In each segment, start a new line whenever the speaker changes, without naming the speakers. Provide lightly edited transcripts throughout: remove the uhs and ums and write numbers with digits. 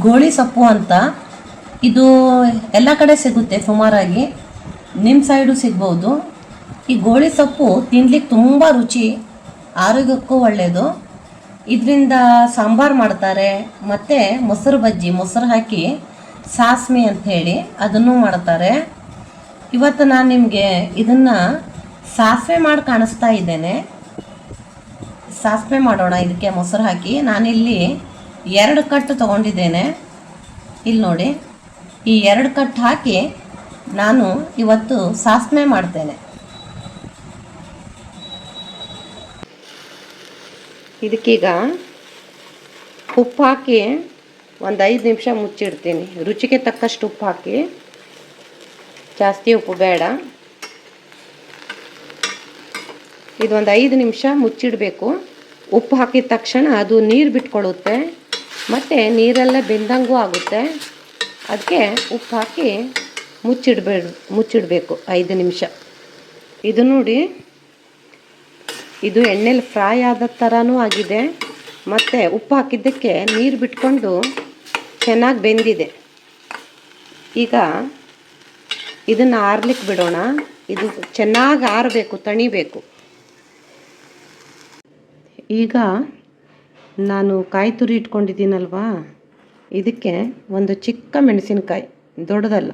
ಗೋಳಿ ಸೊಪ್ಪು ಅಂತ. ಇದು ಎಲ್ಲ ಕಡೆ ಸಿಗುತ್ತೆ ಸುಮಾರಾಗಿ, ನಿಮ್ಮ ಸೈಡು ಸಿಗ್ಬೋದು. ಈ ಗೋಳಿ ಸೊಪ್ಪು ತಿನ್ಲಿಕ್ಕೆ ತುಂಬ ರುಚಿ, ಆರೋಗ್ಯಕ್ಕೂ ಒಳ್ಳೆಯದು. ಇದರಿಂದ ಸಾಂಬಾರು ಮಾಡ್ತಾರೆ, ಮತ್ತು ಮೊಸರು ಬಜ್ಜಿ, ಮೊಸರು ಹಾಕಿ ಸಾಸ್ಮಿ ಅಂತ ಹೇಳಿ ಅದನ್ನು ಮಾಡ್ತಾರೆ. ಇವತ್ತು ನಾನು ನಿಮಗೆ ಇದನ್ನು ಸಾಸಿವೆ ಮಾಡಿ ಕಾಣಿಸ್ತಾ ಇದ್ದೇನೆ. ಸಾಸಿವೆ ಮಾಡೋಣ. ಇದಕ್ಕೆ ಮೊಸರು ಹಾಕಿ ನಾನಿಲ್ಲಿ 2 ಕಟ್ಟು ತೊಗೊಂಡಿದ್ದೇನೆ. ಇಲ್ಲಿ ನೋಡಿ, ಈ 2 ಕಟ್ಟು ಹಾಕಿ ನಾನು ಇವತ್ತು ಸಾಸಿವೆ ಮಾಡ್ತೇನೆ. ಇದಕ್ಕೀಗ ಉಪ್ಪು ಹಾಕಿ ಒಂದು 5 ನಿಮಿಷ ಮುಚ್ಚಿಡ್ತೀನಿ. ರುಚಿಗೆ ತಕ್ಕಷ್ಟು ಉಪ್ಪು ಹಾಕಿ, ಜಾಸ್ತಿ ಉಪ್ಪು ಬೇಡ. ಇದೊಂದು 5 ನಿಮಿಷ ಮುಚ್ಚಿಡಬೇಕು. ಉಪ್ಪು ಹಾಕಿದ ತಕ್ಷಣ ಅದು ನೀರು ಬಿಟ್ಕೊಳ್ಳುತ್ತೆ, ಮತ್ತು ನೀರೆಲ್ಲ ಬೆಂದಂಗೂ ಆಗುತ್ತೆ. ಅದಕ್ಕೆ ಉಪ್ಪು ಹಾಕಿ ಮುಚ್ಚಿಡಬೇಕು 5 ನಿಮಿಷ. ಇದು ನೋಡಿ, ಇದು ಎಣ್ಣೆಲಿ ಫ್ರೈ ಆದ ಥರನೂ ಆಗಿದೆ, ಮತ್ತು ಉಪ್ಪು ಹಾಕಿದ್ದಕ್ಕೆ ನೀರು ಬಿಟ್ಕೊಂಡು ಚೆನ್ನಾಗಿ ಬೆಂದಿದೆ. ಈಗ ಇದನ್ನು ಆರ್ಲಿಕ್ಕೆ ಬಿಡೋಣ. ಇದು ಚೆನ್ನಾಗಿ ಆರಬೇಕು, ತಣಿಬೇಕು. ಈಗ ನಾನು ಕಾಯಿ ತುರಿ ಇಟ್ಕೊಂಡಿದ್ದೀನಲ್ವಾ, ಇದಕ್ಕೆ ಒಂದು ಚಿಕ್ಕ ಮೆಣಸಿನ್ಕಾಯಿ, ದೊಡ್ಡದಲ್ಲ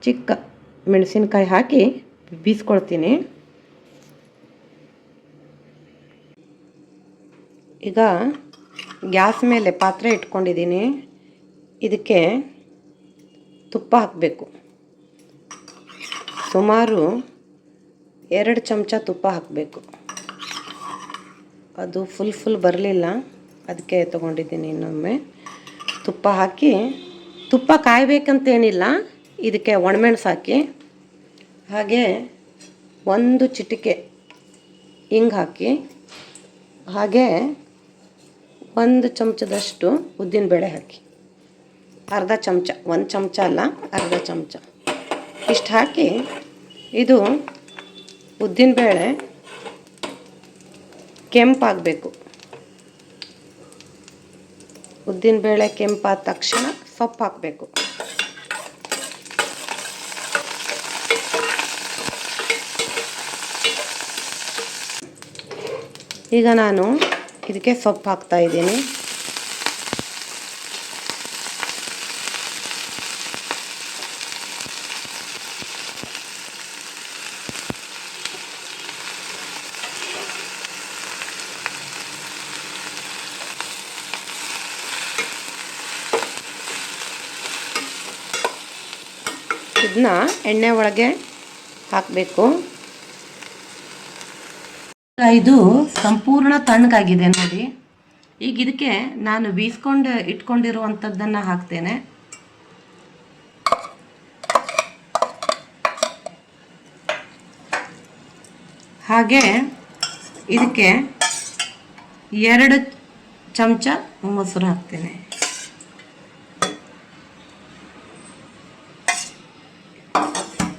ಚಿಕ್ಕ ಮೆಣಸಿನ್ಕಾಯಿ ಹಾಕಿ ಬೀಸ್ಕೊಳ್ತೀನಿ. ಈಗ ಗ್ಯಾಸ್ ಮೇಲೆ ಪಾತ್ರೆ ಇಟ್ಕೊಂಡಿದ್ದೀನಿ. ಇದಕ್ಕೆ ತುಪ್ಪ ಹಾಕಬೇಕು. ಸುಮಾರು 2 ಚಮಚ ತುಪ್ಪ ಹಾಕಬೇಕು. ಅದು ಫುಲ್ ಬರಲಿಲ್ಲ, ಅದಕ್ಕೆ ತೊಗೊಂಡಿದ್ದೀನಿ ಇನ್ನೊಮ್ಮೆ. ತುಪ್ಪ ಹಾಕಿ, ತುಪ್ಪ ಕಾಯಬೇಕಂತೇನಿಲ್ಲ. ಇದಕ್ಕೆ ಒಣಮೆಣಸು ಹಾಕಿ, ಹಾಗೆ 1 ಚಿಟಿಕೆ ಹಿಂಗೆ ಹಾಕಿ, ಹಾಗೆ 1 ಚಮಚದಷ್ಟು ಉದ್ದಿನಬೇಳೆ ಹಾಕಿ, ಅರ್ಧ ಚಮಚ, 1 ಚಮಚ ಅಲ್ಲ, ಅರ್ಧ ಚಮಚ ಇಷ್ಟು ಹಾಕಿ. ಇದು ಉದ್ದಿನಬೇಳೆ ಕೆಂಪಾಗಬೇಕು. ಉದ್ದಿನಬೇಳೆ ಕೆಂಪಾದ ತಕ್ಷಣ ಸೊಪ್ಪು ಹಾಕಬೇಕು. ಈಗ ನಾನು ಇದಕ್ಕೆ ಸೊಪ್ಪು ಹಾಕ್ತಾ ಇದ್ದೀನಿ. ಇದನ್ನ ಎಣ್ಣೆ ಒಳಗೆ ಹಾಕಬೇಕು. ಇದು ಸಂಪೂರ್ಣ ತಣ್ಣಗಾಗಿದೆ ನೋಡಿ. ಈಗ ಇದಕ್ಕೆ ನಾನು ಬೀಸ್ಕೊಂಡು ಇಟ್ಕೊಂಡಿರುವಂಥದ್ದನ್ನು ಹಾಕ್ತೇನೆ. ಹಾಗೆ ಇದಕ್ಕೆ 2 ಚಮಚ ಮೊಸರು ಹಾಕ್ತೇನೆ.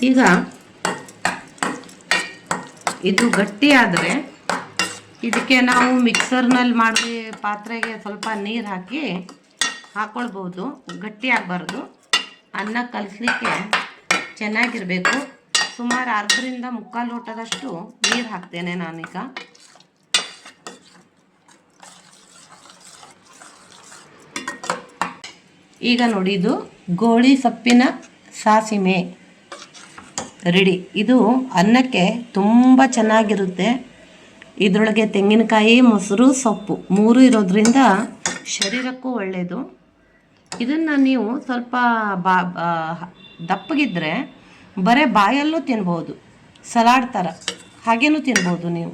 ಈಗ ಇದು ಗಟ್ಟಿ ಆದರೆ ಇದಕ್ಕೆ ನಾವು ಮಿಕ್ಸರ್ನಲ್ಲಿ ಮಾಡಿ ಪಾತ್ರೆಗೆ ಸ್ವಲ್ಪ ನೀರು ಹಾಕಿ ಹಾಕ್ಕೊಳ್ಬೋದು. ಗಟ್ಟಿ ಆಗಬಾರ್ದು. ಅನ್ನ ಕಲಿಸ್ಲಿಕ್ಕೆ ಚೆನ್ನಾಗಿರಬೇಕು. ಸುಮಾರು 1/2 ಮುಕ್ಕಾಲು ಲೋಟದಷ್ಟು ನೀರು ಹಾಕ್ತೇನೆ ನಾನೀಗ. ಈಗ ನೋಡಿ, ಇದು ಗೋಳಿ ಸೊಪ್ಪಿನ ಸಾಸಿವೆ ರೆಡಿ. ಇದು ಅನ್ನಕ್ಕೆ ತುಂಬ ಚೆನ್ನಾಗಿರುತ್ತೆ. ಇದರೊಳಗೆ ತೆಂಗಿನಕಾಯಿ, ಮೊಸರು, ಸೊಪ್ಪು 3 ಇರೋದ್ರಿಂದ ಶರೀರಕ್ಕೂ ಒಳ್ಳೆಯದು. ಇದನ್ನು ನೀವು ಸ್ವಲ್ಪ ದಪ್ಪಗಿದ್ದರೆ ಬರೀ ಬಾಯಲ್ಲೂ ತಿನ್ಬೋದು, ಸಲಾಡ್ ಥರ ಹಾಗೇನೂ ತಿನ್ಬೋದು ನೀವು.